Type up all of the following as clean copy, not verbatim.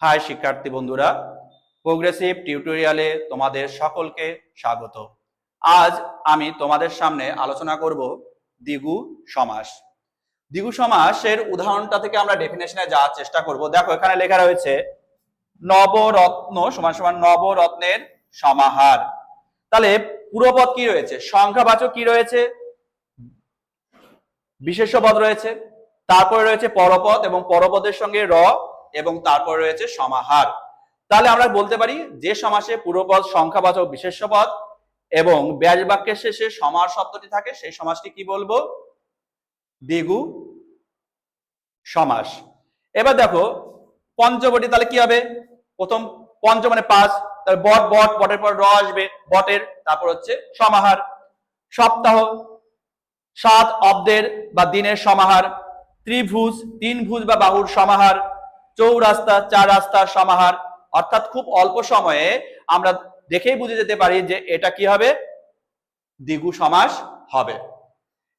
High শিক্ষার্থী বন্ধুরা, progressive টিউটোরিয়ালে তোমাদের সকলকে স্বাগত। আজ আমি তোমাদের সামনে আলোচনা করব দ্বিগু সমাস। দ্বিগু সমাসের উদাহরণটা থেকে আমরা ডেফিনেশনে যাওয়ার চেষ্টা করব। দেখো এখানে লেখা রয়েছে নবরত্ন সমান সমান নবরত্নের সমাহার। তাহলে পূর্বপদ কি রয়েছে? সংখ্যাবাচক কি রয়েছে? বিশেষ্য পদ রয়েছে, তারপরে রয়েছে পরপদ এবং পরপদের সঙ্গে র এবং তারপরে রয়েছে সমাহার। তাহলে আমরা বলতে পারি যে সমাসে পূর্বপদ সংখ্যাবাচক বিশেষ্য পদ এবং ব্যাস বাক্যের শেষে সমাহার শব্দটি থাকে সেই সমাসটি কি বলবো? দ্বিগু সমাস। এবার দেখো পঞ্চবটি, তাহলে কি হবে? প্রথম পঞ্চ মানে ৫, তাহলে বট বট বটের পর র আসবে, বটের, তারপর হচ্ছে সমাহার। সপ্তাহ ৭ অব্দের বা দিনের সমাহার। ত্রিভুজ ৩ ভুজ বা বাহুর সমাহার। চৌরাস্তা ৪ রাস্তার সমাহার। অর্থাৎ খুব অল্প সময়ে আমরা দেখেই বুঝে যেতে পারি যে এটা কি হবে? দ্বিগু সমাস হবে।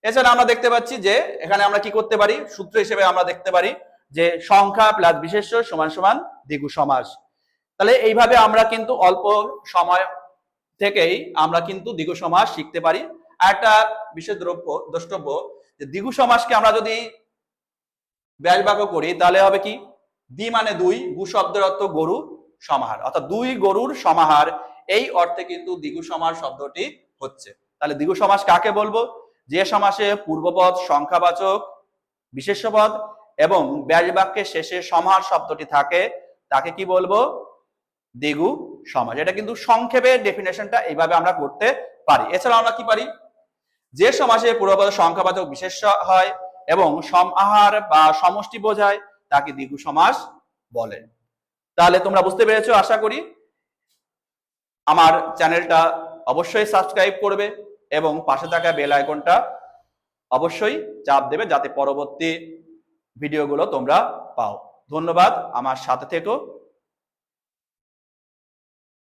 এছাড়া আমরা দেখতে পাচ্ছি যে এখানে আমরা কি করতে পারি? সূত্র হিসেবে আমরা দেখতে পারি যে সংখ্যা প্লাস বিশেষ্য সমান সমান দ্বিগু সমাস। তাহলে এইভাবে আমরা কিন্তু অল্প সময় থেকেই আমরা কিন্তু দ্বিগু সমাস শিখতে পারি। আর একটা বিশেষ দ্রষ্টব্য যে দ্বিগু সমাসকে আমরা যদি ব্যাস বাক্য করি তাহলে হবে কি? দ্বি মানে ২, গু শব্দের অর্থ গরু, সমাহার, অর্থাৎ ২ গরুর সমাহার, এই অর্থে কিন্তু দ্বিগু সমাস শব্দটি হচ্ছে। তাহলে দ্বিগু সমাস কাকে বলবো? যে সমাসে পূর্বপদ সংখ্যাবাচক বিশেষ্য পদ এবং ব্যাস বাক্যের শেষে সমাহার শব্দটি থাকে তাকে কি বলবো? দ্বিগু সমাস। এটা কিন্তু সংক্ষেপে ডেফিনেশনটা এইভাবে আমরা করতে পারি। এছাড়া আমরা কি পারি? যে সমাসে পূর্বপদ সংখ্যাবাচক বিশেষ্য হয় এবং সমাহার বা সমষ্টি বোঝায় তাকে দ্বিগু সমাস বলে। তাহলে তোমরা বুঝতে পেরেছো আশা করি। আমার চ্যানেলটা অবশ্যই সাবস্ক্রাইব করবে এবং পাশে থাকা বেল আইকনটা অবশ্যই চাপ দেবে যাতে পরবর্তী ভিডিওগুলো তোমরা পাও। ধন্যবাদ, আমার সাথে থেকো।